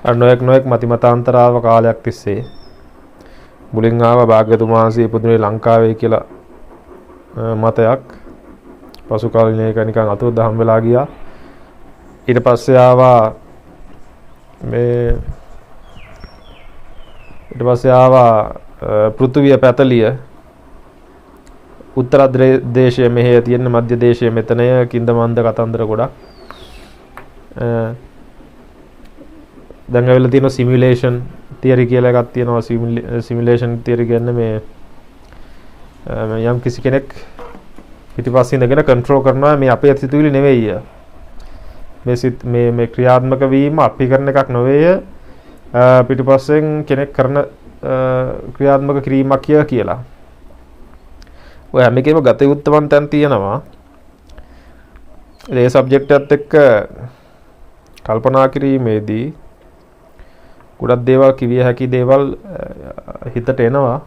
අර නොයෙක් මතිමතාන්තරාව කාලයක් තිස්සේ මුලින් ආව භාග්‍යතුන් වහන්සේ ඉපදුනේ ලංකාවේ කියලා මතයක්. පසු කාලිනයක නිකන් අතුරුදහන් වෙලා ගියා. ඊට පස්සේ ආවා පෘථුවිය පැතලිය උත්තර දේශයේ මෙහෙ තියෙන මධ්‍ය දේශයේ මෙතනය කින්දමන්ද කතන්දර ගොඩක්. දැන් ඇවිල්ලා තියෙන සිමියුලේෂන් තියරි කියලා එකක් තියෙනවා. සිමියුලේෂන් තියරි කියන්නේ මේ යම් කිසි කෙනෙක් පිටිපස්සින් ඉඳගෙන කන්ට්‍රෝල් කරනවා මේ අපේ සිතුවිලි නෙවෙයි. මේ ක්‍රියාත්මක වීම අපි කරන එකක් නෙවෙයි. පිටිපස්සෙන් කෙනෙක් කරන ක්‍රියාත්මක කිරීමක් කියලා. ඔය හැම එකේම ගත යුත්තවන් තැන් තියෙනවා. ඒ සබ්ජෙක්ට් එකත් එක්ක කල්පනා කිරීමේදී ගොඩක් දේවල් කිවිය හැකි දේවල් හිතට එනවා.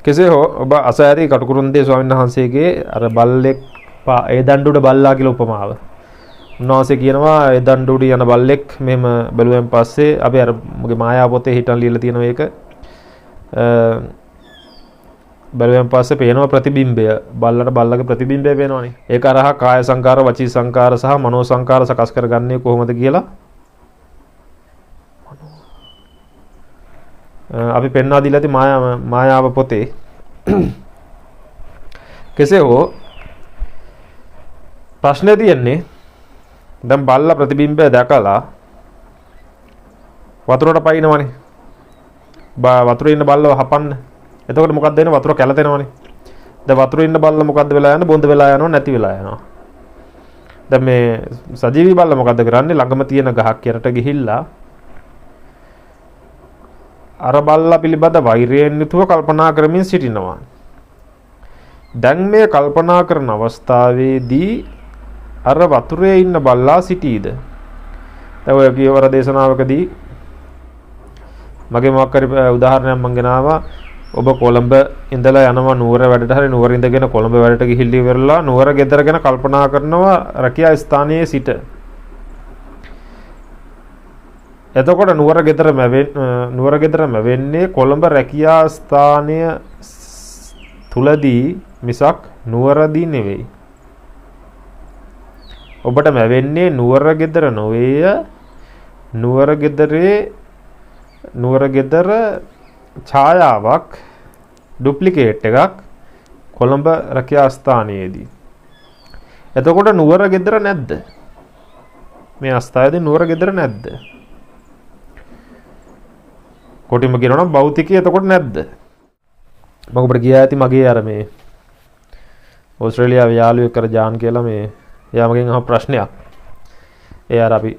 කෙසේ හෝ ඔබ අසෑරී කටුකුරුන්දේ ස්වාමීන් වහන්සේගේ අර බල්ලෙක් ඒ දණ්ඩුඩ බල්ලා කියලා උපමාව. උන්වහන්සේ කියනවා ඒ දණ්ඩුඩ යන බල්ලෙක් මෙහෙම බැලුවෙන් පස්සේ අපි අර මගේ මායා පොතේ හිටන් ලියලා තියෙන මේක බැලුවෙන් පස්සේ පේනවා ප්‍රතිබිම්බය. බල්ලට බල්ලගේ ප්‍රතිබිම්බය පේනවනේ. ඒක අරහා කාය සංකාර, වචී සංකාර සහ මනෝ සංකාර සකස් කරගන්නේ කොහොමද කියලා අපි පෙන්වා දීලා ඇති මායාව පොතේ. කෙසේ හෝ ප්‍රශ්නේ තියෙන්නේ දැන් බල්ලා ප්‍රතිබිම්බය දැකලා වතුරට පයින්නවනේ. වතුරේ ඉන්න බල්ලව හපන්න. එතකොට මොකක්ද වෙන්නේ? වතුර කැළතෙනවනේ. දැන් වතුරේ ඉන්න බල්ලා මොකද්ද වෙලා යන්නේ? බොඳ වෙලා යනවා, නැති වෙලා යනවා. දැන් මේ සජීවී බල්ලා මොකද්ද කරන්නේ? ළඟම තියෙන ගහක් යටට ගිහිල්ලා අර බල්ලා පිළිබඳ වෛරයෙන් යුතුව කල්පනා කරමින් සිටිනවා. දැන් මේ කල්පනා කරන අවස්ථාවේදී අර වතුරේ ඉන්න බල්ලා සිටීද? දැන් ඔය කියවර දේශනාවකදී මගේ මොකක් හරි උදාහරණයක් මම ගෙනාවා. ඔබ කොළඹ ඉඳලා යනවා නුවර වැඩට. හරි නුවර ඉඳගෙන කොළඹ වැඩට ගිහිල්ලා ඉවරලා නුවර ගෙදර ගැන කල්පනා කරනවා රැකියා ස්ථානයේ සිට. එතකොට නුවර ගෙදරම වෙන්නේ කොළඹ රැකියා ස්ථානය තුලදී මිසක් නුවරදී නෙවෙයි. ඔබට වෙන්නේ නුවර ගෙදර නොවේය. නුවර ගෙදර ඡායාවක් ඩුප්ලිකේට් එකක් කොළඹ රැකියා ස්ථානයේදී. එතකොට නුවර ගෙදර නැද්ද? මේ අවස්ථාවේදී නුවර ගෙදර නැද්ද? කොටිම කියනවා නම් භෞතිකය එතකොට නැද්ද? මම ඔබට කියා ඇති මගේ අර මේ ඕස්ට්‍රේලියාවේ යාළුවෙක් කර ජාන් කියලා මේ එයා මගෙන් අහපු ප්‍රශ්නයක්. ඒ අර අපි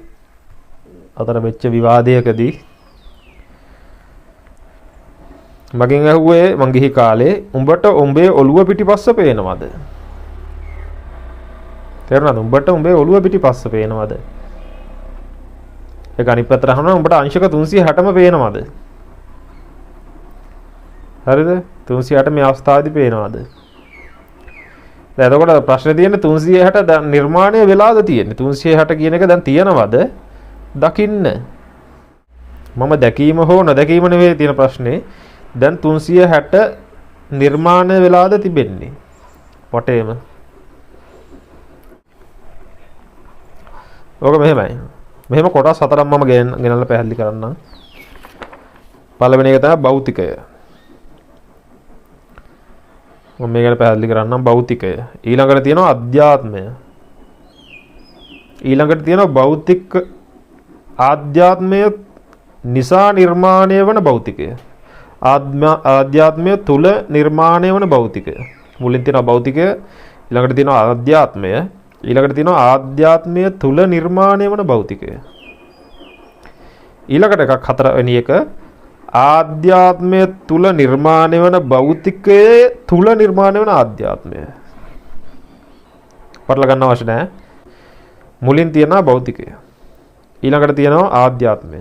අතර වෙච්ච විවාදයකදී මගෙන් ඇහුවේ මං ගිහි කාලේ උඹට උඹේ ඔළුව පිටිපස්ස පේනවද? තේරුණාද? උඹට උඹේ ඔළුව පිටිපස්ස පේනවද? ඒක අනිත් පැත්තට අහනවා උඹට අංශක 360ම පේනවද? හරිද? 360 මේ අවස්ථාවේදී පේනවද? දැන් එතකොට ප්‍රශ්නේ තියෙන්නේ 360 දැන් නිර්මාණය වෙලාද තියෙන්නේ? 360 කියන එක දැන් තියනවද? දකින්න. මම දැකීම හෝ නොදැකීම නෙවෙයි තියෙන ප්‍රශ්නේ. දැන් 360 නිර්මාණය වෙලාද තිබෙන්නේ? වටේම. ඕක මෙහෙමයි. මෙහෙම කොටස් හතරක් මම ගෙනල්ලා පැහැදිලි කරන්නම්. පළවෙනි එක තමයි භෞතිකය. මම මේ ගැන පැහැදිලි කරන්නම් භෞතිකය. ඊළඟට තියෙනවා අධ්‍යාත්මය. ඊළඟට තියෙනවා භෞතික ආධ්‍යාත්මය නිසා නිර්මාණය වන භෞතිකය. ආධ්‍යාත්මය තුල නිර්මාණය වන භෞතිකය. මුලින් තියෙනවා භෞතිකය, ඊළඟට තියෙනවා ආධ්‍යාත්මය, ඊළඟට තියෙනවා ආධ්‍යාත්මය තුල නිර්මාණය වන භෞතිකය. ඊළඟට එකක් හතරවෙනි එක ආධ්‍යාත්මය තුල නිර්මාණය වන භෞතිකයේ තුල නිර්මාණය වන ආධ්‍යාත්මය. පටල ගන්න අවශ්‍ය නැහැ. මුලින් තියෙනවා භෞතිකය. ඊළඟට තියෙනවා ආධ්‍යාත්මය.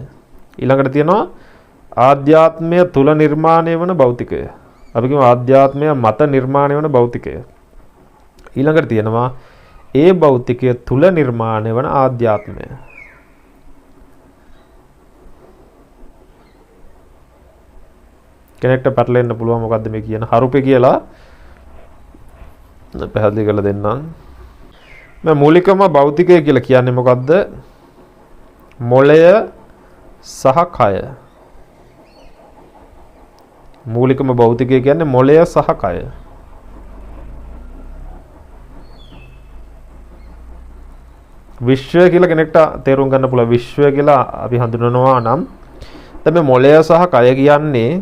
ඊළඟට තියෙනවා ආධ්‍යාත්මය තුල නිර්මාණය වන භෞතිකය. අපි කියමු ආධ්‍යාත්මය මත නිර්මාණය වන භෞතිකය. ඊළඟට තියෙනවා ඒ භෞතිකය තුල නිර්මාණය වන ආධ්‍යාත්මය. කෙනෙක්ට පැටලෙන්න පුළුවන් මොකද්ද මේ කියන හරුපේ කියලා පැහැදිලි කරලා දෙන්නම්. මේ මූලිකම භෞතිකය කියලා කියන්නේ මොකද්ද? මොළය සහ කය. මූලිකම භෞතිකය කියන්නේ මොළය සහ කය. විශ්වය කියලා කෙනෙක්ට තේරුම් ගන්න පුළුවන්. විශ්වය කියලා අපි හඳුනනවා නම් දැන් මේ මොළය සහ කය කියන්නේ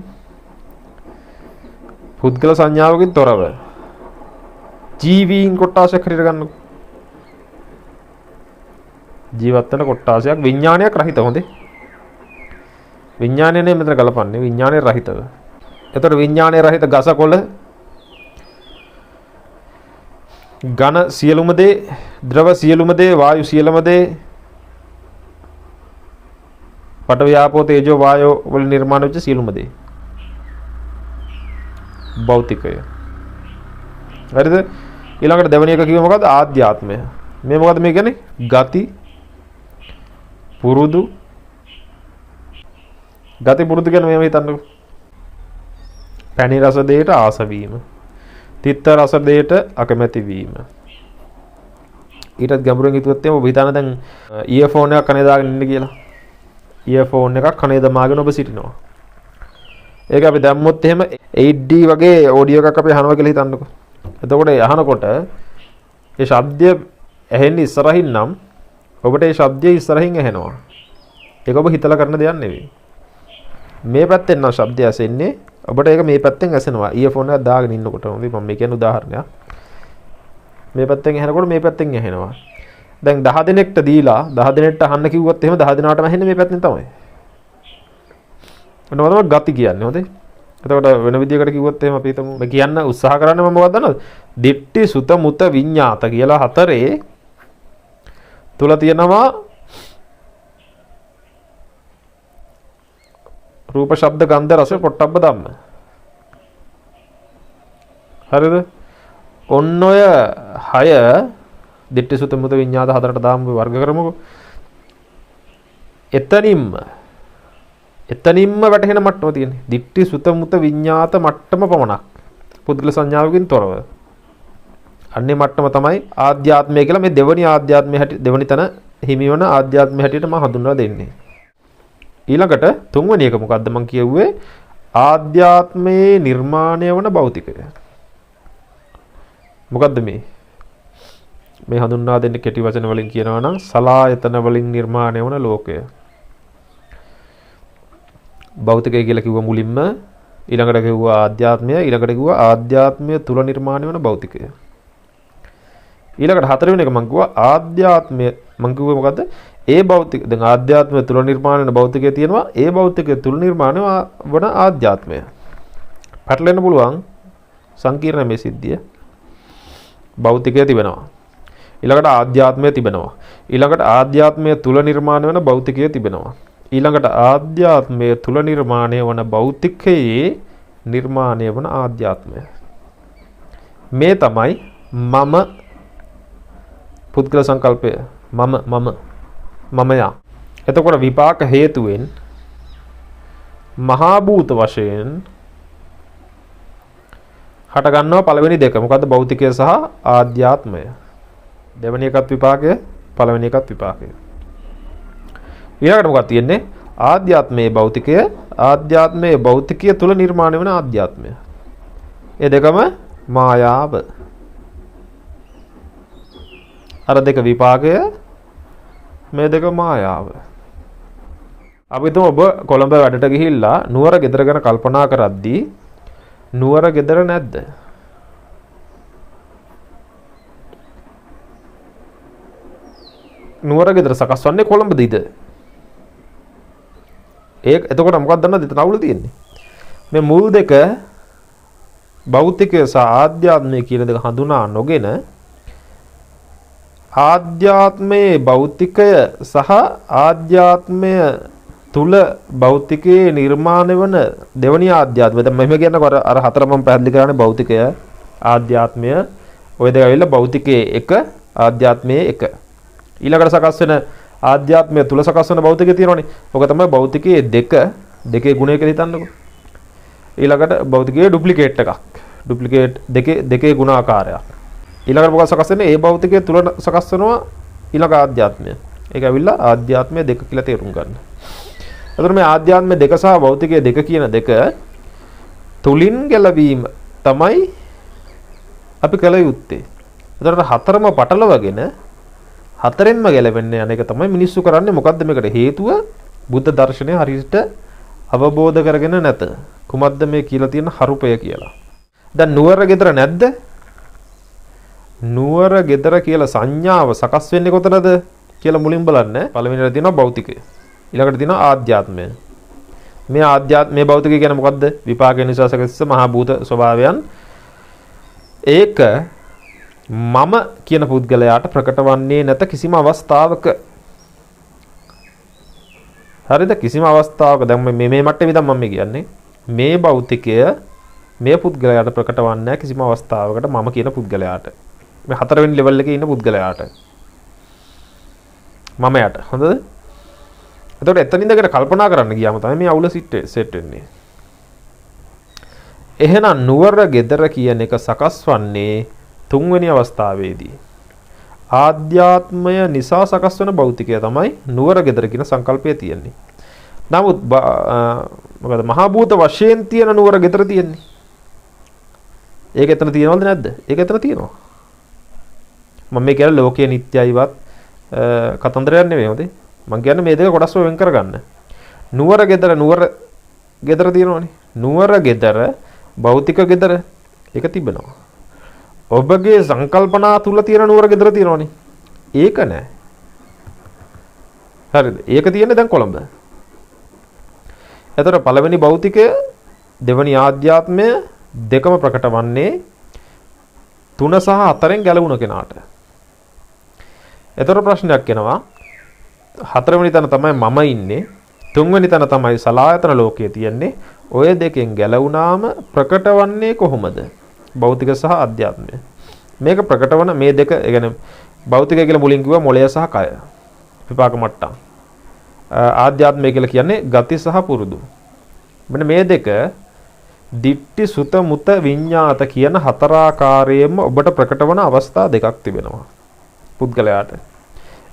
පුද්ගල සංඥාවකින් තොරව ජීවීන් කොටාසයක් හරියට ගන්නකො. ජීවත් වෙන කොටාසයක් විඥානයක් රහිත හොඳේ. විඥානය නේ මෙතන ගලපන්නේ. විඥානය රහිතව. එතකොට විඥානය රහිත ගසකොළ ඝන සියලුම දේ, ද්‍රව සියලුම දේ, වායු සියලුම දේ, පඨවි ආපෝ තේජෝ වායෝ වල නිර්මාණය වෙච්ච සියලුම දේ. භෞතිකය. හරිද? ඊළඟට දෙවෙනි එක කිව්වේ මොකද්ද? ආධ්‍යාත්මය. මේ මොකද්ද මේ කියන්නේ? ගති පුරුදු. ගති පුරුදු කියන්නේ මේව හිතන්නකො. පැණි රස දෙයට ආස වීම. තිත්ත රස දෙයට අකමැති වීම. ඊටත් ගැඹුරින් හිතුවත් එම ඔබ හිතන දැන් ඉයර්ෆෝන් එකක් කනේ දාගෙන ඉන්න කියලා. ඉයර්ෆෝන් එකක් කනේ දමාගෙන ඔබ සිටිනවා. ඒක අපි දැම්මොත් එහෙම 8D වගේ ඔඩියෝ එකක් අපි අහනවා කියලා හිතන්නකො. එතකොට අහනකොට ඒ ශබ්දය ඇහෙන්නේ ඉස්සරහින් නම් ඔබට ඒ ශබ්දය ඉස්සරහින් ඇහෙනවා. ඒක ඔබ හිතලා කරන දෙයක් නෙවෙයි. මේ පැත්තෙන් නම් ශබ්දය ඇසෙන්නේ ඔබට ඒක මේ පැත්තෙන් ඇසෙනවා. ඉයර්ෆෝන් එක දාගෙන ඉන්නකොට මම මේ කියන උදාහරණයක්. මේ පැත්තෙන් ඇහෙනකොට මේ පැත්තෙන් ඇහෙනවා. දැන් 10 දිනෙකට දීලා 10 දිනෙකට අහන්න කිව්වොත් එහෙම 10 දිනාටම ඇහෙන්නේ මේ පැත්තෙන් තමයි. මොනවද ගති කියන්නේ හොඳේ. එතකොට වෙන විදියකට කිව්වොත් එහෙම අපි හිතමු මේ කියන්න උත්සාහ කරන්නේ මම මොකක්ද දන්නවද? දිට්ඨි සුත මුත විඤ්ඤාත කියලා හතරේ තුල තියෙනවා රූප ශබ්ද ගන්ධ රස පොට්ටබ්බ ධම්ම. හරිද? ඔන්න ඔය 6 දිට්ඨි සුත මුත විඤ්ඤාත හතරට දාමු වර්ග කරමුකෝ. එතනින්ම වැටහෙන මට්ටම තියෙන්නේ. දිට්ඨි සුත මුත විඤ්ඤාත මට්ටම පමණක්. පුද්ගල සංඥාවකින් තොරව. අන්නේ මට්ටම තමයි ආධ්‍යාත්මය කියලා මේ දෙවනි ආධ්‍යාත්මය හැටි දෙවනි තන හිමිවන ආධ්‍යාත්මය හැටියට මම හඳුන්වලා දෙන්නේ. ඊළඟට තුන්වෙනි එක මොකද්ද මම කියුවේ? ආධ්‍යාත්මයේ නිර්මාණය වන භෞතිකය. මොකද්ද මේ? මේ හඳුන්වා දෙන්නේ කෙටි වචන වලින් කියනවා නම් සලායතන වලින් නිර්මාණය වන ලෝකය. භෞතිකය කියලා කිව්ව මුලින්ම ඊළඟට කිව්වා ආධ්‍යාත්මය ඊළඟට කිව්වා ආධ්‍යාත්මය තුල නිර්මාණය වන භෞතිකය. ඊළඟට හතරවෙනි එක මම කිව්වා ආධ්‍යාත්මය මම කිව්වේ මොකද්ද? ඒ භෞතික දැන් ආධ්‍යාත්මය තුල නිර්මාණය වෙන භෞතිකය තියෙනවා. ඒ භෞතිකය තුල නිර්මාණය වන ආධ්‍යාත්මය. පැටලෙන්න පුළුවන් සංකීර්ණ මේ සිද්ධිය. භෞතිකය තිබෙනවා. ඊළඟට ආධ්‍යාත්මය තිබෙනවා. ඊළඟට ආධ්‍යාත්මය තුල නිර්මාණය වෙන භෞතිකය තිබෙනවා. ඊළඟට ආධ්‍යාත්මය තුල නිර්මාණය වන භෞතිකයේ නිර්මාණය වන ආධ්‍යාත්මය. මේ තමයි මම පුද්ගල සංකල්පය. මමයා. එතකොට විපාක හේතුවෙන් මහා භූත වශයෙන් හට ගන්නවා පළවෙනි දෙක. මොකද්ද? භෞතිකය සහ ආධ්‍යාත්මය. දෙවෙනි එකත් විපාකය, පළවෙනි එකත් විපාකය. ඊළඟට මොකක්ද තියෙන්නේ? ආධ්‍යාත්මයේ භෞතිකය, ආධ්‍යාත්මයේ භෞතිකය තුල නිර්මාණය වෙන ආධ්‍යාත්මය. ඒ දෙකම මායාව. අර දෙක විපාකය, මේ දෙක මායාව. අපි තුම ඔබ කොළඹ වැඩට ගිහිල්ලා නුවර ගෙදර ගැන කල්පනා කරද්දී නුවර ගෙදර නැද්ද? නුවර ගෙදර සකස් වන්නේ කොළඹදීද? එතකොට මොකක්ද දන්නවද එතන අවුල තියෙන්නේ? මේ මුල් දෙක භෞතිකය සහ ආධ්‍යාත්මය කියන දෙක හඳුනා නොගෙන ආධ්‍යාත්මයේ භෞතිකය සහ ආධ්‍යාත්මය තුල භෞතිකයේ නිර්මාණය වන දෙවනි ආධ්‍යාත්මය. දැන් මම කියනකොට අර හතර මම පැහැදිලි කරන්නේ භෞතිකය ආධ්‍යාත්මය ඔය දෙක ඇවිල්ලා භෞතිකයේ එක ආධ්‍යාත්මයේ එක. ඊළඟට සකස් වෙන ආධ්‍යාත්මය තුල සකස් වෙන භෞතිකය තියෙනවනේ. ඔක තමයි භෞතිකයේ දෙකේ ගුණය කියලා හිතන්නකො. ඊළඟට භෞතිකයේ ඩුප්ලිකේට් එකක්. ඩුප්ලිකේට් දෙකේ ගුණාකාරයක්. ඊළඟට මොකක්ද සකස් වෙන්නේ? ඒ භෞතිකයේ තුල සකස් වෙනවා ඊළඟ ආධ්‍යාත්මය. ඒක ඇවිල්ලා ආධ්‍යාත්මය දෙක කියලා තේරුම් ගන්න. එතකොට මේ ආධ්‍යාත්මය දෙක සහ භෞතිකයේ දෙක කියන දෙක තුලින් ගැලවීම තමයි අපි කළ යුත්තේ. එතකොට හතරම පටලවගෙන හතරෙන්ම ගැලවෙන්නේ අනේක තමයි මිනිස්සු කරන්නේ. මොකද්ද මේකට හේතුව? බුද්ධ දර්ශනය හරියට අවබෝධ කරගෙන නැත. කුමක්ද මේ කියලා තියෙන හරුපය කියලා. දැන් නුවර ගෙදර නැද්ද? නුවර ගෙදර කියලා සංඥාව සකස් වෙන්නේ කොතනද කියලා මුලින් බලන්න. පළවෙනිට තියෙනවා භෞතිකය. ඊළඟට තියෙනවා ආධ්‍යාත්මය. මේ ආධ්‍යාත්මයේ භෞතිකය කියන්නේ මොකද්ද? විපාක නිසා සකස් මහා භූත ස්වභාවයන්. ඒක මම කියන පුද්ගලයාට ප්‍රකට වන්නේ නැත කිසිම අවස්ථාවක. හරිද? කිසිම අවස්ථාවක දැන් මේ මට්ටමේ ඉඳන් මම කියන්නේ මේ භෞතිකය මේ පුද්ගලයාට ප්‍රකට වන්නේ නැහැ කිසිම අවස්ථාවකට මම කියන පුද්ගලයාට. මේ හතරවෙනි ලෙවල් එකේ ඉන්න පුද්ගලයාට. මම යට. හොඳද? එතකොට එතන ඉඳගෙන කල්පනා කරන්න ගියාම තමයි මේ අවුල සෙට් වෙන්නේ. එහෙනම් නුවර ගෙදර කියන එක සකස් වන්නේ තුන්වෙනි අවස්ථාවේදී. ආධ්‍යාත්මය නිසා සකස් වෙන භෞතිකය තමයි නුවර ගෙදර කියන සංකල්පය තියෙන්නේ. නමුත් මොකද මහා භූත වශයෙන් තියෙන නුවර ගෙදර තියෙන්නේ. ඒක එතන තියෙනවද නැද්ද? ඒක එතන තියෙනවා. මම මේ කියන්නේ ලෝකයේ නිට්ටයයිවත් කතන්දරයක් නෙවෙයි හොඳේ. මම කියන්නේ මේ දෙක කොටස්ව වෙන් කරගන්න. නුවර ගෙදර තියෙනවනේ. නුවර ගෙදර භෞතික ගෙදර ඒක තිබෙනවා. ඔබගේ සංකල්පනා තුල තියෙන නුවර ගෙදර තියෙනවනේ. ඒක නෑ. හරිද? ඒක තියෙන්නේ දැන් කොළඹ. එතකොට පළවෙනි භෞතිකය දෙවෙනි ආධ්‍යාත්මය දෙකම ප්‍රකට වන්නේ 3 සහ 4න් ගැලවුණ කෙනාට. එතකොට ප්‍රශ්නයක් එනවා. 4වෙනි තැන තමයි මම ඉන්නේ. 3වෙනි තැන තමයි සලායතන ලෝකයේ තියෙන්නේ. ඔය දෙකෙන් ගැලවුණාම ප්‍රකට වන්නේ කොහොමද? භෞතික සහ අධ්‍යාත්මය. මේක ප්‍රකට වන මේ දෙක, ඒ කියන්නේ භෞතිකය කියලා මුලින් කිව්වා මොළය සහ කය. විපාක මට්ටම්. ආධ්‍යාත්මය කියලා කියන්නේ ගති සහ පුරුදු. මෙන්න මේ දෙක දිට්ටි සුත මුත විඤ්ඤාත කියන හතර ආකාරයෙන්ම ඔබට ප්‍රකට වන අවස්ථා දෙකක් තිබෙනවා පුද්ගලයාට.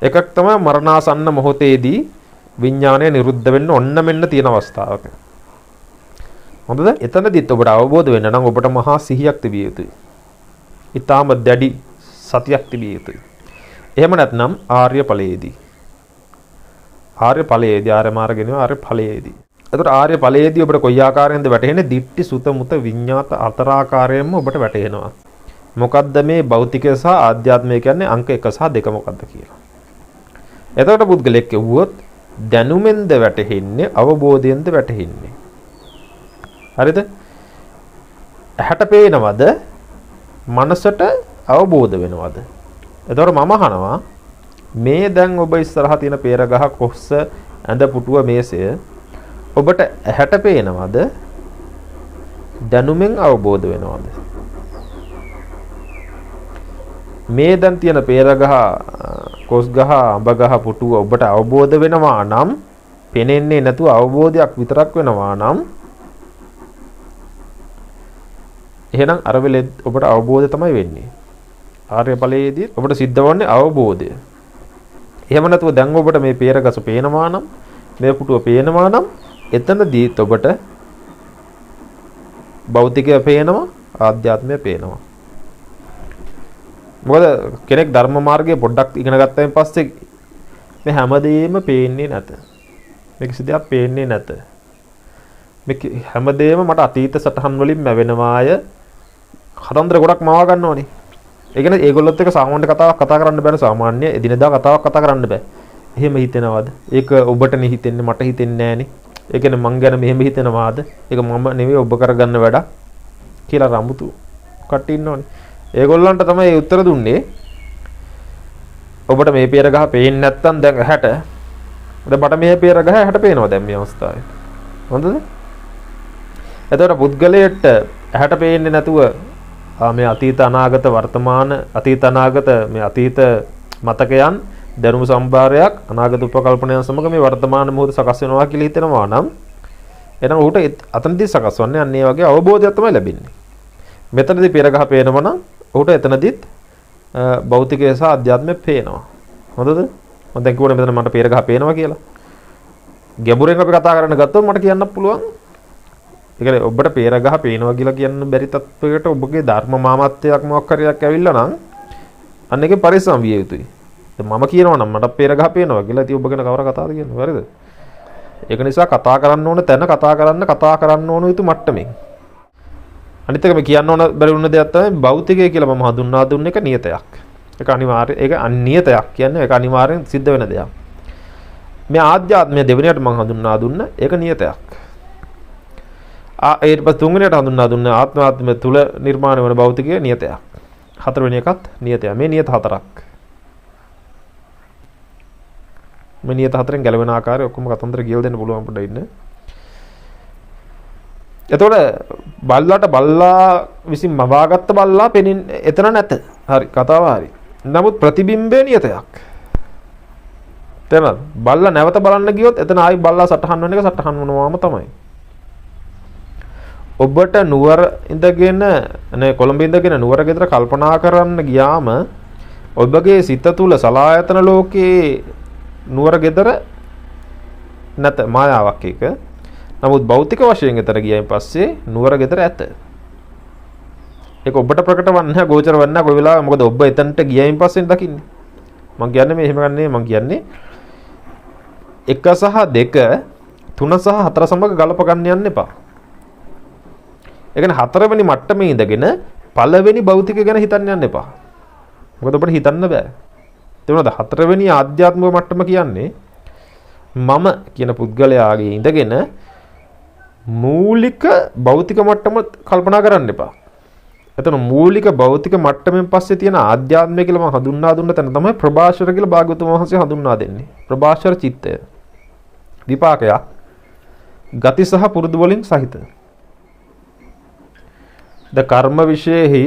එකක් තමයි මරණාසන්න මොහොතේදී විඤ්ඤාණය නිරුද්ධ වෙන්න ඔන්න මෙන්න තියෙන අවස්ථාවක. හොඳද? එතනදිත් ඔබට අවබෝධ වෙන්න නම් ඔබට මහා සිහියක් තිබිය යුතුයි. ඊටාම දැඩි සතියක් තිබිය යුතුයි. එහෙම නැත්නම් ආර්ය ඵලයේදී. ආර්ය ඵලයේදී ආර්ය මාර්ගෙනේ ආර්ය ඵලයේදී. එතකොට ආර්ය ඵලයේදී ඔබට කොයි ආකාරයෙන්ද වැටහෙන්නේ? දිට්ටි සුත මුත විඤ්ඤාත හතර ආකාරයෙන්ම ඔබට වැටහෙනවා. මොකද්ද මේ භෞතිකය සහ ආධ්‍යාත්මය කියන්නේ අංක 1 සහ 2 මොකද්ද කියලා. එතකොට පුද්ගලෙක් කිව්වොත් දැනුමෙන්ද වැටහෙන්නේ අවබෝධයෙන්ද වැටහෙන්නේ? හරිද? ඇහැට පේනවද? මනසට අවබෝධ වෙනවද? එතකොට මම අහනවා මේ දැන් ඔබ ඉස්සරහා තියෙන peer ගහ කොස්ස ඇඳ පුටුව මේසය ඔබට ඇහැට පේනවද? දැනුමෙන් අවබෝධ වෙනවද? මේ දැන් තියෙන peer ගහ කොස් ගහ අඹ ගහ පුටුව ඔබට අවබෝධ වෙනවා නම් පෙනෙන්නේ නැතුව අවබෝධයක් විතරක් වෙනවා නම් එහෙනම් අර වෙලෙ ඔබට අවබෝධය තමයි වෙන්නේ. ආර්ය ඵලයේදී ඔබට සිද්ධ වන්නේ අවබෝධය. එහෙම නැතුව දැන් ඔබට මේ peer ගස පේනවා නම් මේ පුටුව පේනවා නම් එතනදී ඔබට භෞතිකය පේනවා ආධ්‍යාත්මය පේනවා. මොකද කෙනෙක් ධර්ම මාර්ගයේ පොඩ්ඩක් ඉගෙන ගත්තයින් පස්සේ මේ හැමදේම පේන්නේ නැත. මේක සිද්ධියක් පේන්නේ නැත. මේක හැමදේම මට අතීත සටහන් වලින් මැවෙනවාය. කතන්දර ගොඩක් මවා ගන්න ඕනේ. ඒ කියන්නේ ඒගොල්ලොත් එක්ක සාමාන්‍ය කතාවක් කතා කරන්න බෑ. සාමාන්‍ය එදිනෙදා කතාවක් කතා කරන්න බෑ. එහෙම හිතෙනවද? ඒක ඔබටනේ හිතෙන්නේ මට හිතෙන්නේ නෑනේ. ඒ කියන්නේ මං ගැන මෙහෙම හිතනවාද? ඒක මම නෙවෙයි ඔබ කරගන්න වැඩක් කියලා රඹුතු කට්ටිය ඉන්නවනේ. ඒගොල්ලන්ට තමයි මේ උත්තර දුන්නේ. ඔබට මේ peer ගහ පේන්නේ නැත්නම් දැන් ඇහැට. දැන් මට මේ peer ගහ ඇහැට පේනවා දැන් මේ අවස්ථාවේ. හොඳද? එතකොට පුද්ගලයාට ඇහැට පේන්නේ නැතුව මේ අතීත අනාගත වර්තමාන අතීත අනාගත මේ අතීත මතකයන් දැනුම සම්භාරයක් අනාගත උපකල්පනයන් සමග මේ වර්තමාන මොහොත සකස් වෙනවා කියලා හිතනවා නම් එහෙනම් ඌට අතනදී සකස් වන්නේ අන්න ඒ වගේ අවබෝධයක් තමයි ලැබෙන්නේ. මෙතනදී පෙරගහ පේනම නම් ඌට එතනදිත් භෞතිකය සහ අධ්‍යාත්මය පේනවා. හොඳද? මම දැන් කිව්වනේ මෙතන මට පෙරගහ පේනවා කියලා. ගැඹුරෙන් අපි කතා කරන්න ගත්තොත් මට කියන්න පුළුවන්. ඒ කියන්නේ ඔබට පෙරගහ පේනවා කියලා කියන්න බැරි තත්වයකට ඔබගේ ධර්ම මාමත්වයක් මොකක් හරියක් ඇවිල්ලා නම් අන්න එකේ පරිස්සම් විය යුතුයි. දැන් මම කියනවා නම් මට පෙරගහ පේනවා කියලා. ඉතින් ඔබ ගැන කවර කතාවද කියන්නේ? හරිද? ඒක නිසා කතා කරන්න ඕන තැන කතා කරන්න ඕන යුතු මට්ටමින්. අනිත් එක මේ කියන්න ඕන බැරි වුණ දෙයක් තමයි භෞතිකය කියලා මම හඳුන්වා දුන්න එක නියතයක්. ඒක අනිවාර්ය ඒක අනියතයක් කියන්නේ ඒක අනිවාර්යෙන් සිද්ධ වෙන දෙයක්. මේ ආධ්‍යාත්මය දෙවෙනියට මම හඳුන්වා දුන්න ඒක නියතයක්. ඊට පස්සේ තුන්වෙනියට හඳුන්වා දුන්න ආත්මාත්මය තුල නිර්මාණය වන භෞතිකය නියතයක්. හතරවෙනි එකත් නියතයක්. මේ නියත හතරක්. මේ නියත හතරෙන් ගැලවෙන ආකාරය ඔක්කොම කතන්දර කියලා දෙන්න පුළුවන් පොඩ්ඩක් ඉන්න. එතකොට බල්ලා විසින් මවාගත්ත බල්ලා පෙනින් එතන නැත. හරි කතාව හරි. නමුත් ප්‍රතිබිම්බය නියතයක්. තේරෙනවද? බල්ලා නැවත බලන්න ගියොත් එතන ආයි බල්ලා සටහන් වෙන එක සටහන් වනවාම තමයි. ඔබට නුවර ඉඳගෙන කොළඹ ඉඳගෙන නුවර ගෙදර කල්පනා කරන්න ගියාම ඔබගේ සිත තුල සලායතන ලෝකයේ නුවර ගෙදර නැත මායාවක් එක. නමුත් භෞතික වශයෙන් එතන ගියයින් පස්සේ නුවර ගෙදර ඇත. ඒක ඔබට ප්‍රකට වන්නේ නැහැ, ගෝචර වන්නේ නැහැ කොයි වෙලාවෙ. මොකද ඔබ එතනට ගියයින් පස්සේ දකින්නේ. මම කියන්නේ මේ එහෙම ගන්නේ මම කියන්නේ 1 සහ 2 3 සහ 4 සමග ගලප ගන්න යන්න එපා. ඒ කියන්නේ 4 වෙනි මට්ටමේ ඉඳගෙන පළවෙනි භෞතික ගැන හිතන්න යන්න එපා. මොකද ඔබට හිතන්න බෑ. තේරුණාද? 4 වෙනි ආධ්‍යාත්මික මට්ටම කියන්නේ මම කියන පුද්ගලයාගේ ඉඳගෙන මූලික භෞතික මට්ටම කල්පනා කරන්න එපා. එතන මූලික භෞතික මට්ටමෙන් පස්සේ තියෙන ආධ්‍යාත්මය කියලා මම හඳුන්වා දුන්න තැන තමයි ප්‍රභාෂර කියලා භාග්‍යවතුන් වහන්සේ හඳුන්වා දෙන්නේ. ප්‍රභාෂර චිත්තය. විපාකයක් ගති සහ පුරුදු වලින් සහිත. ද කර්ම විශේෂෙහි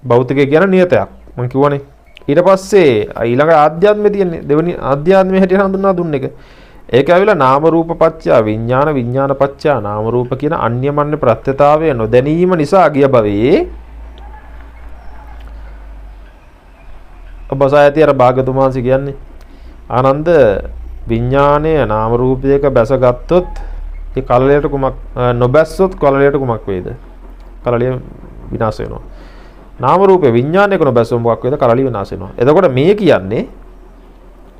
භෞතිකය කියන නියතයක් මම කිව්වනේ. ඊට පස්සේ ඊළඟ ආධ්‍යාත්මය තියෙන්නේ දෙවෙනි ආධ්‍යාත්මය හැටියට හඳුන්වා දුන්න එක. ඒක ඇවිල්ලා නාම රූප පත්‍ය විඥාන විඥාන පත්‍ය නාම රූප කියන අන්‍යමන්‍ය ප්‍රත්‍යතාවය නොදැනීම නිසා ගිය භවයේ ඔබසායති අර භාග්‍යවතුන් වහන්සේ කියන්නේ ආනන්ද විඥානය නාම රූපයක බැසගත්තොත් ඒ කලලයට කුමක් නොබැස්සොත් කලලයට කුමක් වේද? කලලිය විනාශ වෙනවා. නාම රූපේ විඥානයක නොබැස්සොත් මොකක් වේද? කලලිය විනාශ වෙනවා. එතකොට මේ කියන්නේ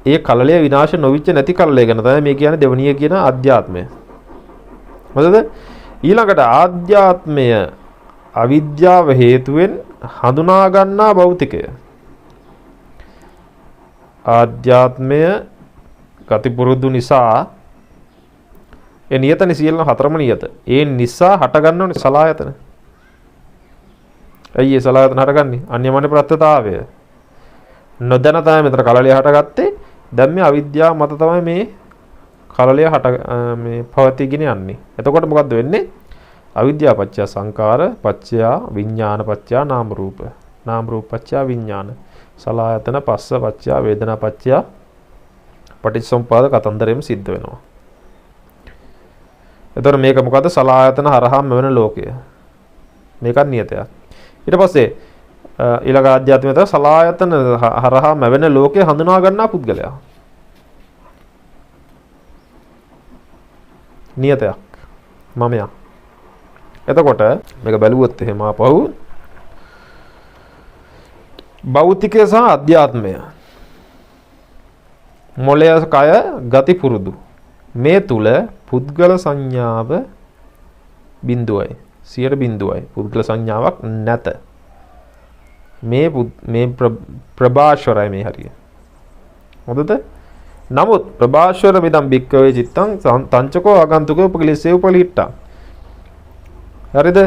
ඒ කලලය විනාශ නොවිච්ච නැති කලලය ගැන තමයි මේ කියන්නේ දෙවණිය කියන අධ්‍යාත්මය. මොකද ඊළඟට ආධ්‍යාත්මය අවිද්‍යාව හේතුවෙන් හඳුනා ගන්නා භෞතිකය. ආධ්‍යාත්මය ගති පුරුදු නිසා ඒ නියතනේ සියල්ල හතරම නියත. ඒ නිසා හට ගන්නවනේ සලායතන. ඇයි ඒ සලායතන හටගන්නේ? අන්‍යමන ප්‍රත්‍යතාවය. නොදැන තමයි මෙතන කලලය හටගත්තේ. දැන් මේ අවිද්‍යාව මත තමයි මේ කලලය මේ පවතිගෙන යන්නේ. එතකොට මොකද්ද වෙන්නේ? අවිද්‍යාව පත්‍ය සංකාර පත්‍ය විඥාන පත්‍ය නාම රූප. නාම රූප පත්‍ය විඥාන. සලායතන පස්ස පත්‍ය වේදනා පත්‍ය පටිච්චසමුප්පාද කතන්දරෙම සිද්ධ වෙනවා. එතකොට මේක මොකද්ද? සලායතන හරහාම වෙන ලෝකය. මේකත් නියතයක්. ඊට පස්සේ ඊළඟ ආධ්‍යාත්මිකව සලායතන හරහා මැවෙන ලෝකේ හඳුනා ගන්නා පුද්ගලයා. නියතයක්. මමයා. එතකොට මේක බැලුවොත් එහෙම ආපහු භෞතිකය සහ අධ්‍යාත්මය මොළය කය ගති පුරුදු මේ තුල පුද්ගල සංඥාව බිඳුවයි 0.0යි පුද්ගල සංඥාවක් නැත. මේ ප්‍රභාෂරයි මේ හරිය. හොඳද? නමුත් ප්‍රභාෂර විදම් බික්කවේ චිත්තං තංචකෝ ආගන්තුකෝ උපකලිසේ උපලිට්ටා. හරිද?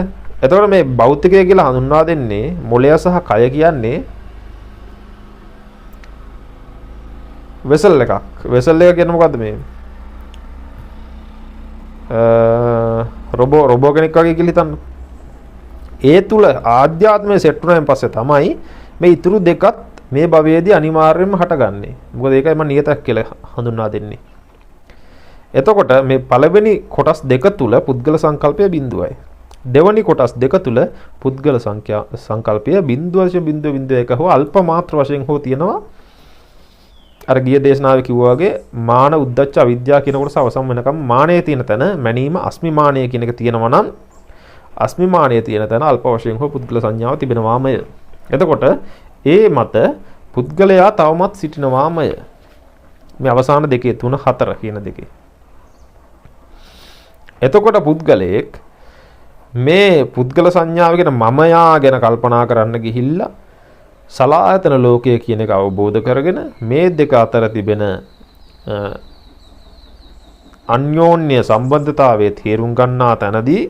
එතකොට මේ භෞතිකය කියලා හඳුන්වා දෙන්නේ මොළය සහ කය කියන්නේ වෙසල් එකක්. වෙසල් එක කියන්නේ මොකද්ද මේ? රොබෝ කෙනෙක් වගේ කියලා හිතන්න. ඒ තුල ආධ්‍යාත්මය සෙට් වුණාන් පස්සේ තමයි මේ ඊතුරු දෙකත් මේ භවයේදී අනිවාර්යයෙන්ම හටගන්නේ. මොකද ඒකයි මම නියතක් කියලා හඳුන්වා දෙන්නේ. එතකොට මේ පළවෙනි කොටස් දෙක තුල පුද්ගල සංකල්පය බිඳුවයි. දෙවනි කොටස් දෙක තුල පුද්ගල සංකල්පය 0.01 හෝ අල්ප මාත්‍ර වශයෙන් හෝ තියෙනවා. අර ගිය දේශනාවේ කිව්වා වගේ මාන උද්දච්ච අවිද්‍යාව කියන කොටස අවසන් වෙනකම් මානයේ තියෙන තැන මැනීම අස්මිමානය කියන එක තියෙනවා නම් අස්මිමානයේ තියෙන තැන අල්ප වශයෙන් හෝ පුද්ගල සංඥාව තිබෙනවාමය. එතකොට ඒ මත පුද්ගලයා තවමත් සිටිනවාමය. මේ අවසාන දෙකේ 3 4 කියන දෙකේ. එතකොට පුද්ගලයෙක් මේ පුද්ගල සංඥාව ගැන මමයා ගැන කල්පනා කරන්න ගිහිල්ලා සලායතන ලෝකය කියන එක අවබෝධ කරගෙන මේ දෙක අතර තිබෙන අන්‍යෝන්‍ය සම්බන්ධතාවයේ තේරුම් ගන්නා තැනදී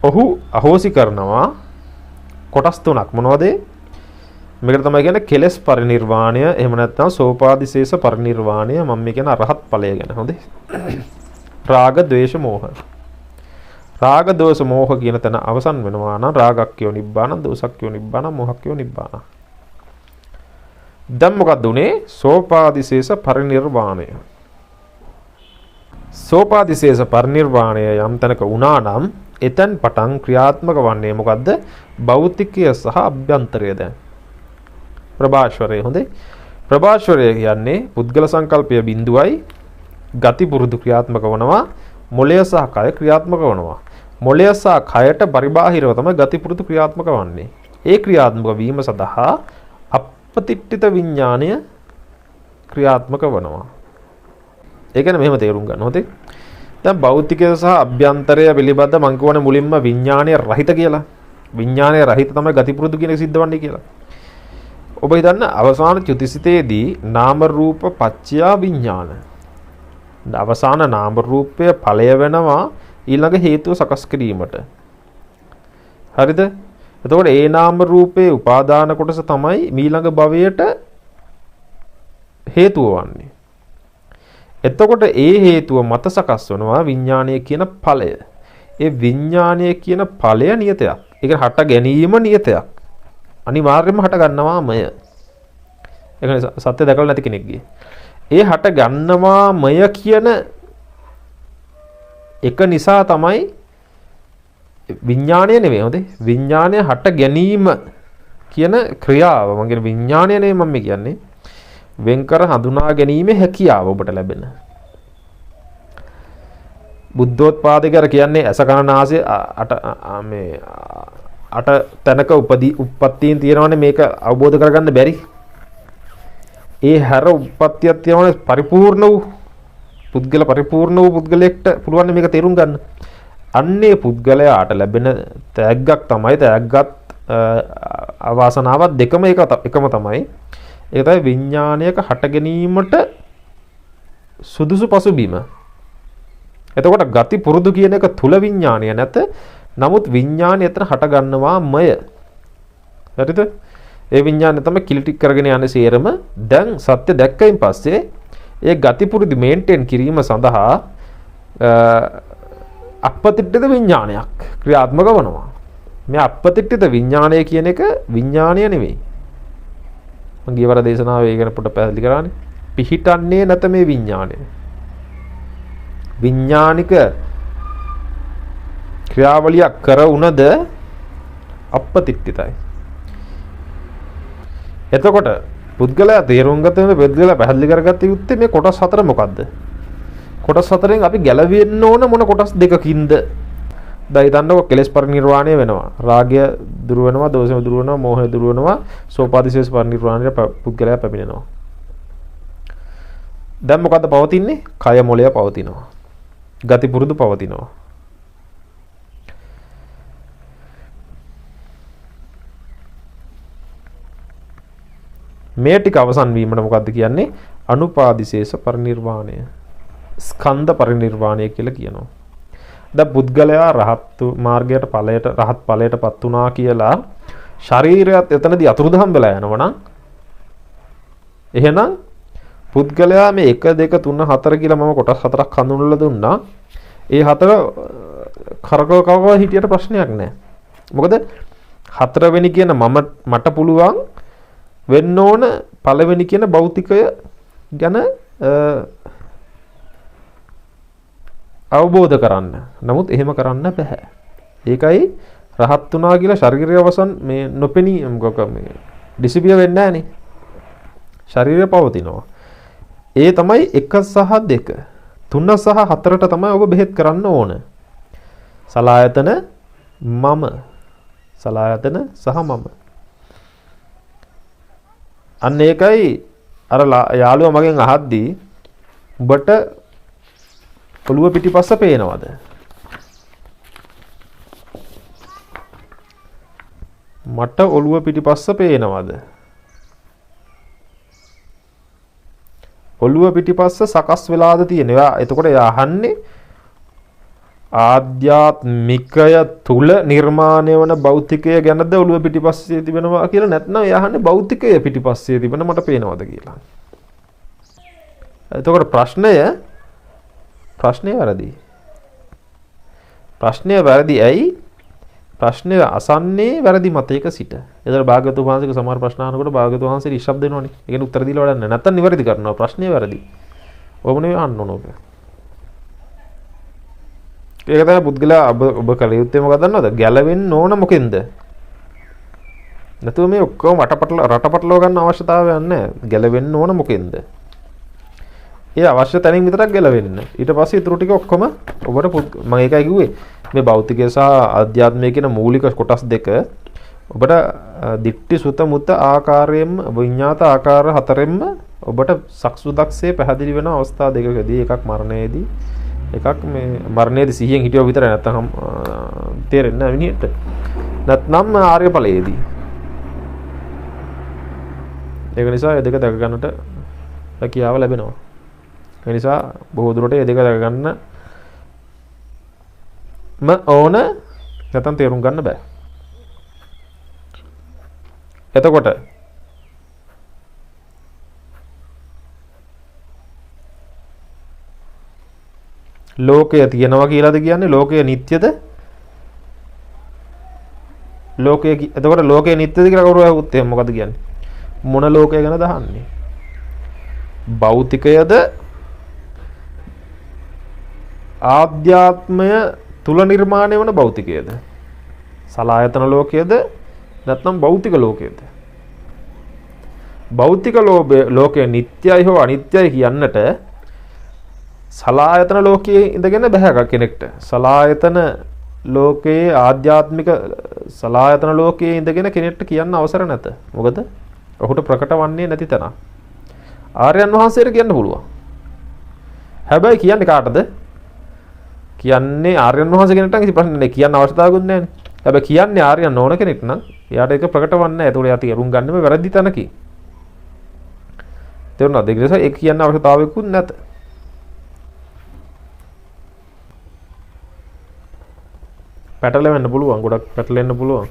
ඔහු අහෝසි කරනවා කොටස් තුනක්. මොනවද? මේකට තමයි කියන්නේ කෙලස් පරිනිර්වාණය, එහෙම නැත්නම් සෝපාදිශේෂ පරිනිර්වාණය. මම මේ කියන අරහත් ඵලය ගැන. හොඳේ. රාග, ద్వේෂ, මෝහ. රාග, දෝෂ, මෝහ කියන තැන අවසන් වෙනවා නම් රාගක්ඛයෝ නිබ්බාන, දෝසක්ඛයෝ නිබ්බාන, මෝහක්ඛයෝ නිබ්බාන. දැන් මොකද උනේ? සෝපාදිශේෂ පරිනිර්වාණය. සෝපාදිශේෂ පරිනිර්වාණය යම් තැනක වුණා නම් එතෙන් පටන් ක්‍රියාත්මක වන්නේ මොකද්ද? භෞතිකය සහ අභ්‍යන්තරය. දැන් ප්‍රභාස්වරය. හොඳේ. ප්‍රභාස්වරය කියන්නේ පුද්ගල සංකල්පය බිඳුවයි ගති පුරුදු ක්‍රියාත්මක වනවා. මොළය සහ කය ක්‍රියාත්මක වනවා. මොළය සහ කයට පරිබාහිරව තමයි ගති පුරුදු ක්‍රියාත්මක වන්නේ. ඒ ක්‍රියාත්මක වීම සඳහා අපපතිට්ඨිත විඥාණය ක්‍රියාත්මක වනවා. ඒ කියන්නේ මෙහෙම තේරුම් ගන්න. හොතේ. දැන් භෞතිකය සහ අභ්‍යන්තරය පිළිබඳ මම කියවනේ මුලින්ම විඥාණය රහිත කියලා. විඥාණය රහිත තමයි ගති පුරුදු කියන එක සිද්ධ වන්නේ කියලා. ඔබ හිතන්න අවසාන චුතිසිතේදී නාම රූප පච්චයා විඥාන. අවසාන නාම රූපය ඵලය වෙනවා ඊළඟ හේතුව සකස් කිරීමට. හරිද? එතකොට ඒ නාම රූපේ උපාදාන කොටස තමයි ඊළඟ භවයට හේතුව වන්නේ. එතකොට ඒ හේතුව මත සකස් වෙනවා විඥානය කියන ඵලය. ඒ විඥානය කියන ඵලය නියතයක්. ඒක හට ගැනීම නියතයක්. අනිවාර්යයෙන්ම හට ගන්නවාමය. ඒක සත්‍ය දැකලා නැති කෙනෙක්ගේ. ඒ හට ගන්නවාමය කියන එක නිසා තමයි විඥාණය නෙවෙයි. හොඳේ. විඥාණය හට ගැනීම කියන ක්‍රියාව. මම කියන්නේ විඥාණය නෙවෙයි මම කියන්නේ. වෙන්කර හඳුනා ගැනීමේ හැකියාව ඔබට ලැබෙන. බුද්ධෝත්පාදකයර කියන්නේ අස කන නාසය අට තැනක උප්පත්තියෙන් තියෙනවනේ මේක අවබෝධ කරගන්න බැරි. ඒ හැර උප්පත්තියක් තියෙනවනේ පරිපූර්ණ වූ පුද්ගල පරිපූර්ණ වූ පුද්ගලයෙක්ට පුළුවන් මේක තේරුම් ගන්න. අන්නේ පුද්ගලයාට ලැබෙන තෑග්ගක් තමයි තෑග්ගත් අවාසනාවත් දෙකම එකම තමයි. ඒක තමයි විඥානයක හට ගැනීමට සුදුසු පසුබිම. එතකොට ගති පුරුදු කියන එක තුල විඥානය නැත. නමුත් විඥානය එතන හට ගන්නවාමය. හරිද? ඒ විඥානය තමයි කිලිටික් කරගෙන යන්නේ සේරම. දැන් සත්‍ය දැක්කයින් පස්සේ ඒ ගති පුරුදු මේන්ටේන් කිරීම සඳහා අපපතිට්ඨිත විඥානයක් ක්‍රියාත්මක වෙනවා. මේ අපපතිට්ඨිත විඥානය කියන එක විඥානය නෙවෙයි. මම ගියවර දේශනාවේ ඒක ගැන පොඩ්ඩක් පැහැදිලි කරානේ. පිහිටන්නේ නැත මේ විඥානය. විඥානික ක්‍රියාවලියක් කර උනද අපපතිට්ඨිතයි. එතකොට පුද්ගලයා තේරුම් ගත වෙන පුද්ගලයා පැහැදිලි කරගත්ත යුත්තේ මේ කොටස් හතර මොකද්ද? කොටස් හතරෙන් අපි ගැලවෙන්න ඕන මොන කොටස් දෙකකින්ද? දැන් හිතන්නකො කෙලෙස් පරිනිර්වාණය වෙනවා. රාගය දුරු වෙනවා, දෝෂය දුරු වෙනවා, මෝහය දුරු වෙනවා, සෝපාදිශේෂ පරිනිර්වාණයට පුද්ගලයා පැමිණෙනවා. දැන් මොකද්ද පවතින්නේ? කය මොළය පවතිනවා. ගති පුරුදු පවතිනවා. මේ ටික අවසන් වීමට මොකද්ද කියන්නේ? අනුපාදිශේෂ පරිනිර්වාණය. ස්කන්ධ පරිනිර්වාණය කියලා කියනවා. දැන් පුද්ගලයා රහත් මාර්ගයට ඵලයට රහත් ඵලයටපත් වුණා කියලා ශරීරයත් එතනදී අතුරුදහන් වෙලා යනවා නම් එහෙනම් පුද්ගලයා මේ 1 2 3 4 කියලා මම කොටස් හතරක් හඳුන්වලා දුන්නා. ඒ හතර කරකව හිටියට ප්‍රශ්නයක් නැහැ. මොකද හතරවෙනි කියන මට පුළුවන් වෙන්න ඕන පළවෙනි කියන භෞතිකය ගැන අවබෝධ කරන්න. නමුත් එහෙම කරන්න බෑ. ඒකයි රහත් වුණා කියලා ශරීරය අවසන් මේ නොපෙනී මොකක් මේ ඩිසිපියර් වෙන්නේ නැහනේ. ශරීරය පවතිනවා. ඒ තමයි 1 සහ 2. 3 සහ 4ට තමයි ඔබ බෙහෙත් කරන්න ඕන. සලායතන මම. සලායතන සහ මම. අන්න ඒකයි අර යාළුවා මගෙන් අහද්දී උඹට ඔළුව පිටිපස්ස පේනවද? මට ඔළුව පිටිපස්ස පේනවද? ඔළුව පිටිපස්ස සකස් වෙලාද තියෙනවා. එතකොට එයා අහන්නේ ආධ්‍යාත්මිකය තුල නිර්මාණය වන භෞතිකය ගැනද ඔළුව පිටිපස්සේ තිබෙනවා කියලා නැත්නම් එයා අහන්නේ භෞතිකය පිටිපස්සේ තිබෙන මට පේනවද කියලා. එතකොට ප්‍රශ්නය වැරදි. ප්‍රශ්නය වැරදි ඇයි? ප්‍රශ්නය අසන්නේ වැරදි මතයක සිට. එතකොට භාග්‍යවතුන් වහන්සේගේ සමහර ප්‍රශ්න අහනකොට භාග්‍යවතුන් වහන්සේ ඉෂ්ප් දෙනවනේ. ඒකෙන් උත්තර දීලා වැඩක් නැහැ. නැත්තම් නිවැරදි කරනවා. ප්‍රශ්නය වැරදි. ඔබ නෙවෙයි අහන්න ඕන ඔබ. ඒක තමයි පුද්ගලයා ඔබ කල යුත්තේ මොකක්ද දන්නවද? ගැලවෙන්න ඕන මොකෙන්ද? නැතුව මේ ඔක්කොම රටපටලව ගන්න අවශ්‍යතාවයක් නැහැ. ගැලවෙන්න ඕන මොකෙන්ද? ඒ අවශ්‍ය තැනින් විතරක් ගැලවෙන්න. ඊට පස්සේ ඊටු ටික ඔක්කොම ඔබට මම ඒකයි කිව්වේ මේ භෞතිකය සහ ආධ්‍යාත්මය කියන මූලික කොටස් දෙක ඔබට දිට්ඨි සුත මුත ආකාරයෙන්ම විඤ්ඤාත ආකාර හතරෙන්ම ඔබට සක්සුදක්සේ පැහැදිලි වෙන අවස්ථා දෙකකදී එකක් මරණයේදී එකක් මේ මරණයේදී සිහියෙන් හිටියව විතරයි නැත්නම් තේරෙන්නේ නැහැ විනියට. නැත්නම් ආර්ය ඵලයේදී. ඒක නිසා මේ දෙක දැක ගන්නට හැකියාව ලැබෙනවා. ඒ නිසා බොහෝ දුරට මේ දෙක දැක ගන්න ඕන නැත්නම් තේරුම් ගන්න බෑ. එතකොට ලෝකය තියෙනවා කියලාද කියන්නේ? ලෝකය නිට්ටයද? එතකොට ලෝකය නිට්ටයද කියලා කවුරු අහුවොත් එහෙනම් මොකද කියන්නේ? මොන ලෝකය ගැනද අහන්නේ? භෞතිකයද? ආධ්‍යාත්මය තුල නිර්මාණය වන භෞතිකයද? සලායතන ලෝකයේද? නැත්නම් භෞතික ලෝකයේද? භෞතික ලෝකය නිට්ටයයි හෝ අනිත්‍යයි කියන්නට සලායතන ලෝකයේ ඉඳගෙන බෑ කෙනෙක්ට. සලායතන ලෝකයේ ආධ්‍යාත්මික සලායතන ලෝකයේ ඉඳගෙන කෙනෙක්ට කියන්න අවසර නැත. මොකද ඔහුට ප්‍රකට වන්නේ නැති තැන. ආර්යයන් වහන්සේට කියන්න පුළුවන්. හැබැයි කියන්නේ කාටද? කියන්නේ ආර්යයන් වහන්සේ කෙනෙක්ට නම් කිසි ප්‍රශ්නයක් නැහැ. කියන්න අවශ්‍යතාවයක්වත් නැහැ. හැබැයි කියන්නේ ආර්යයන් ඕන කෙනෙක් නම් එයාට ඒක ප්‍රකට වන්නේ නැහැ. ඒතකොට එයා තේරුම් ගන්න මේ වැරදි තැනකි. තේරුණාද? ඒක නිසා ඒක කියන්න අවශ්‍යතාවයක්වත් නැත. පැටලෙන්න පුළුවන්, ගොඩක් පැටලෙන්න පුළුවන්.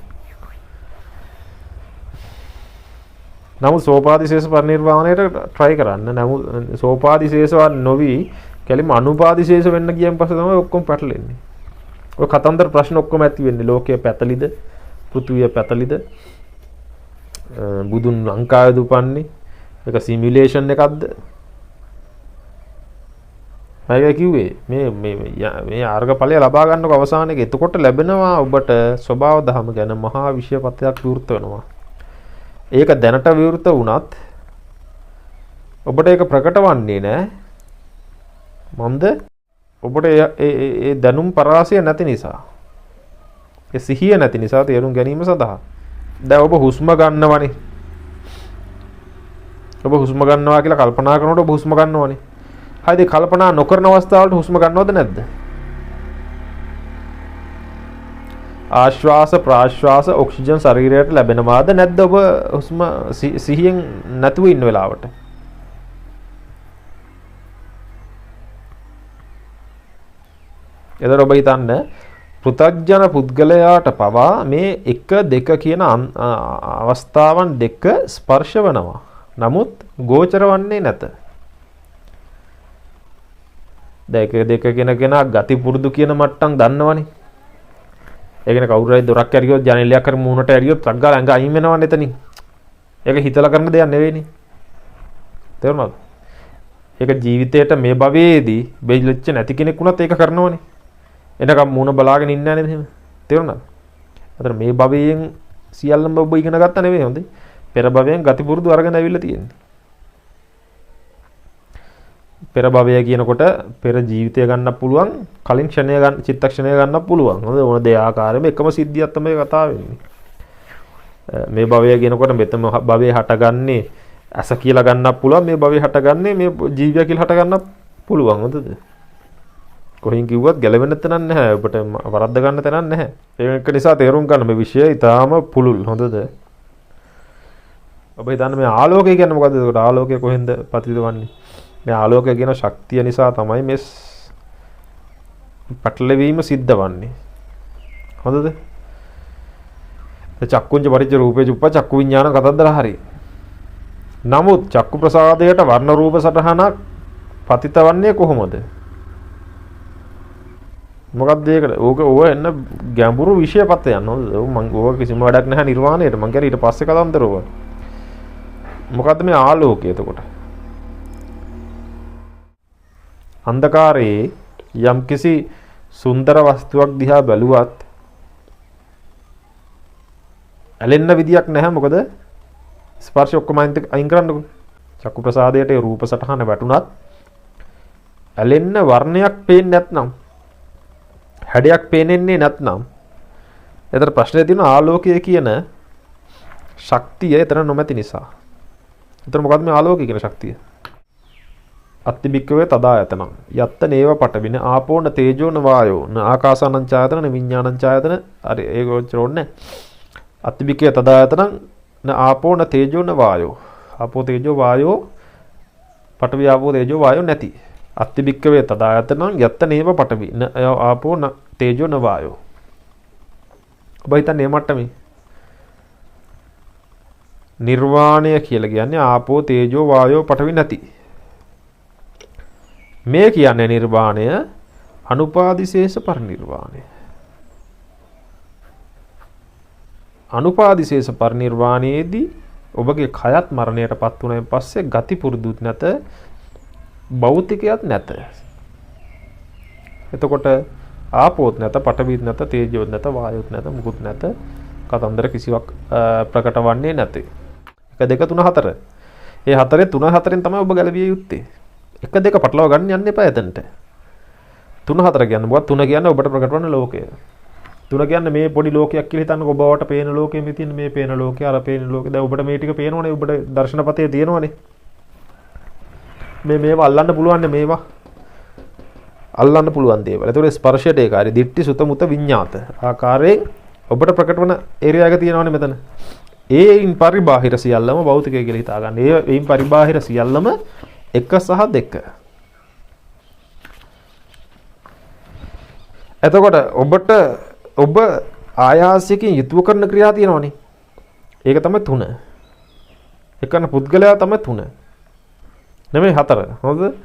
නමුත් සෝපාදිශේෂ පරිනිර්වාණයට try කරන්න. නමුත් සෝපාදිශේෂවත් නොවි කෙලින්ම අනුපාදිශේෂ වෙන්න ගියන් පස්සේ තමයි ඔක්කොම පැටලෙන්නේ. ඔය කතන්දර ප්‍රශ්න ඔක්කොම ඇති වෙන්නේ. ලෝකය පැතලිද? පෘථිවිය පැතලිද? බුදුන් ලංකාවේ දුපන්නේ. ඒක සිමියුලේෂන් එකක්ද? මම කිව්වේ මේ ආර්ග ඵලය ලබා ගන්නකො අවසානයේ එතකොට ලැබෙනවා ඔබට ස්වභාව ධම ගැන මහා විශ්වපතයක් විවෘත වෙනවා. ඒක දැනට විවෘත වුණත් ඔබට ඒක ප්‍රකට වන්නේ නැහැ. මන්ද ඔබට ඒ දැනුම් පරාසය නැති නිසා. ඒ සිහිය නැති නිසා තේරුම් ගැනීම සඳහා. දැන් ඔබ හුස්ම ගන්නවනේ. ඔබ හුස්ම ගන්නවා කියලා කල්පනා කරනකොට ඔබ හුස්ම ගන්නවනේ. හරිද? කල්පනා නොකරන අවස්ථාවලට හුස්ම ගන්නවද නැද්ද? ආශ්වාස ප්‍රාශ්වාස ඔක්සිජන් ශරීරයට ලැබෙනවාද නැද්ද? ඔබ හුස්ම සිහියෙන් නැතුව ඉන්න වෙලාවට. එතකොට ඔබ හිතන්න පෘථග්ජන පුද්ගලයාට පවා මේ 1 2 කියන අවස්ථාවන් දෙක ස්පර්ශ වෙනවා. නමුත් ගෝචර වන්නේ නැත. දැන් 1 2 කෙනා ගති පුරුදු කියන මට්ටම් දන්නවනේ. ඒ කියන්නේ කවුරු හරි දොරක් ඇරියොත් ජනේලයක් කර මූණට ඇරියොත් ටක් ගාලා ඇඟ අයින් වෙනවනේ එතනින්. ඒක හිතලා කරන දෙයක් නෙවෙයිනේ. තේරුණාද? ඒක ජීවිතේට මේ භවයේදී බෙහෙච්ච නැති කෙනෙක් වුණත් ඒක කරනවනේ. එනකම් මුණ බලාගෙන ඉන්නේ නැහැ නේද එහෙම? තේරුණාද? අතන මේ භවයෙන් සියල්ලම ඔබ ඉගෙන ගත්තා නෙවෙයි හොඳේ. පෙර භවයෙන් ගති පුරුදු අරගෙන ඇවිල්ලා තියෙන්නේ. පෙර භවය කියනකොට පෙර ජීවිතය ගන්න පුළුවන්, කලින් ක්ෂණය ගන්න, චිත්තක්ෂණය ගන්න පුළුවන්. හොඳ ඕන දෙය ආකාරයෙන්ම එකම සිද්ධියක් තමයි කතා වෙන්නේ. මේ භවය කියනකොට මෙතන භවයේ හටගන්නේ ඇස කියලා ගන්නත් පුළුවන්, මේ භවයේ හටගන්නේ මේ ජීවිය කියලා හට ගන්නත් පුළුවන්. හොඳද? කොහෙන් කිව්වත් ගැලවෙන්න තැනක් නැහැ. ඔබට වරද්ද ගන්න තැනක් නැහැ. ඒක නිසා තේරුම් ගන්න මේ විෂය ඊටාම පුළුල්. හොඳද? ඔබ හිතන්නේ මේ ආලෝකය කියන්නේ මොකද්ද? ඒකට ආලෝකය කොහෙන්ද පතිතවන්නේ? මේ ආලෝකය කියන ශක්තිය නිසා තමයි මේ පැටලවීම සිද්ධ වන්නේ. හොඳද? චක්කුංජ පරිච්ඡ රූපේ චුප්ප චක්කු විඥාන කතන්දර හරි. නමුත් චක්කු ප්‍රසාදයට වර්ණ රූප සටහනක් පතිතවන්නේ කොහොමද? මොකක්ද ඒකට? ඕක එන්න ගැඹුරු විෂයපත් යන්න හොඳද? මම ඕක කිසිම වැඩක් නැහැ නිර්වාණයට. මම කියන්නේ ඊට පස්සේ කතන්දර ඕක. මොකද්ද මේ ආලෝකය එතකොට? අන්ධකාරයේ යම්කිසි සුන්දර වස්තුවක් දිහා බැලුවත් ඇලෙන්න විදියක් නැහැ. මොකද ස්පර්ශ ඔක්කොම අයින් කරන්නකො. චක්කු ප්‍රසාදයට රූප සටහන වැටුණත් ඇලෙන්න වර්ණයක් පේන්නේ නැත්නම්, හැඩයක් පේන්නේ නැත්නම්, එතන ප්‍රශ්නේ තියෙනවා ආලෝකය කියන ශක්තිය එතන නොමැති නිසා. එතන මොකද්ද මේ ආලෝකය කියන ශක්තිය? අත්තිබික්කවේ තදායතන යත්ත නේව පටවින ආපෝන තේජෝන වායෝ න ආකාසානං ඡායතන න විඥානං ඡායතන අර ඒක උච්චරෝන්නේ අත්තිබික්කවේ තදායතන න ආපෝන තේජෝන වායෝ ආපෝ තේජෝ වායෝ පටවි ආපෝ තේජෝ වායෝ නැති අත්තිබික්කවේ තදායතන යත්ත නේව පටවි න ආපෝ න තේජෝ න වායෝ. ඔබ හිතන්නේ මේ මට්ටමේ නිර්වාණය කියලා කියන්නේ ආපෝ තේජෝ වායෝ පටවි නැති. මේ කියන්නේ නිර්වාණය අනුපාදිශේෂ පරිනිර්වාණය. අනුපාදිශේෂ පරිනිර්වාණයේදී ඔබගේ කයත් මරණයටපත් වුණාන් පස්සේ ගති පුරුදුත් නැත, භෞතිකයක් නැත. එතකොට ආපෝත් නැත, පඨවිත් නැත, තේජෝත් නැත, වායුත් නැත, මුකුත් නැත. කතන්දර කිසිවක් ප්‍රකට වන්නේ නැතේ. 1 2 3 4. ඒ 4 3 4න් තමයි ඔබ ගැලවිය යුත්තේ. 1 2 පටලවා ගන්න යන්න එපා එතනට. 3 4 කියන්නේ මොකක්ද? 3 කියන්නේ ඔබට ප්‍රකට වන ලෝකය. 3 කියන්නේ මේ පොඩි ලෝකයක් කියලා හිතන්නකො. ඔබවට පේන ලෝකෙ මේ තියෙන මේ පේන ලෝකය, අර පේන ලෝකෙ. දැන් ඔබට මේ ටික පේනවනේ. ඔබට දර්ශනපතේ තියෙනවනේ. මේවා අල්ලන්න පුළුවන් මේවා. අල්ලන්න පුළුවන් දේවල්. ඒතකොට ස්පර්ශයට ඒකාරي දිට්ඨි සුත මුත විඤ්ඤාත ආකාරයෙන් ඔබට ප්‍රකට වන ඒරියා එක තියෙනවනේ මෙතන. ඒයින් පරිබාහිර සියල්ලම භෞතිකය කියලා හිතා ගන්න. ඒයින් පරිබාහිර සියල්ලම 1 සහ 2. එතකොට ඔබ ආයාසයෙන් යුතුව කරන ක්‍රියා තියෙනවනේ. ඒක තමයි 3. එකන පුද්ගලයා තමයි 3. නෙමෙයි 4. හොඳද?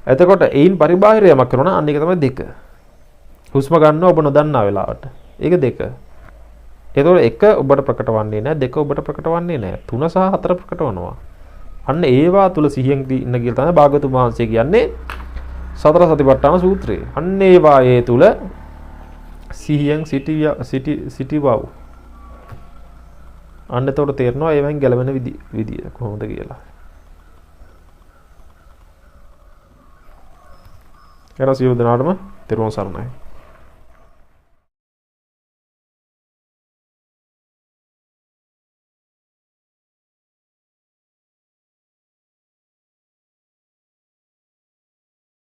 එතකොට ඒයින් පරිබාහිර යමක් කරනවා අන්න ඒක තමයි 2. හුස්ම ගන්නවා ඔබ නොදන්නා වෙලාවට. ඒක 2. එතකොට 1 ඔබට ප්‍රකට වන්නේ නැහැ, 2 ඔබට ප්‍රකට වන්නේ නැහැ. 3 සහ 4 ප්‍රකට වෙනවා. අන්න ඒවා තුල සිහියෙන් ඉන්න කියලා තමයි භාගතුන් වහන්සේ කියන්නේ සතර සතිපට්ඨාන සූත්‍රය. අන්න ඒවා ඒ තුල සිහියෙන් සිටිවව. අන්න එතකොට තේරෙනවා ඒවෙන් ගැලවෙන විදිය කොහොමද කියලා. එරසියු දනාටම තෙරුවන් සරණයි.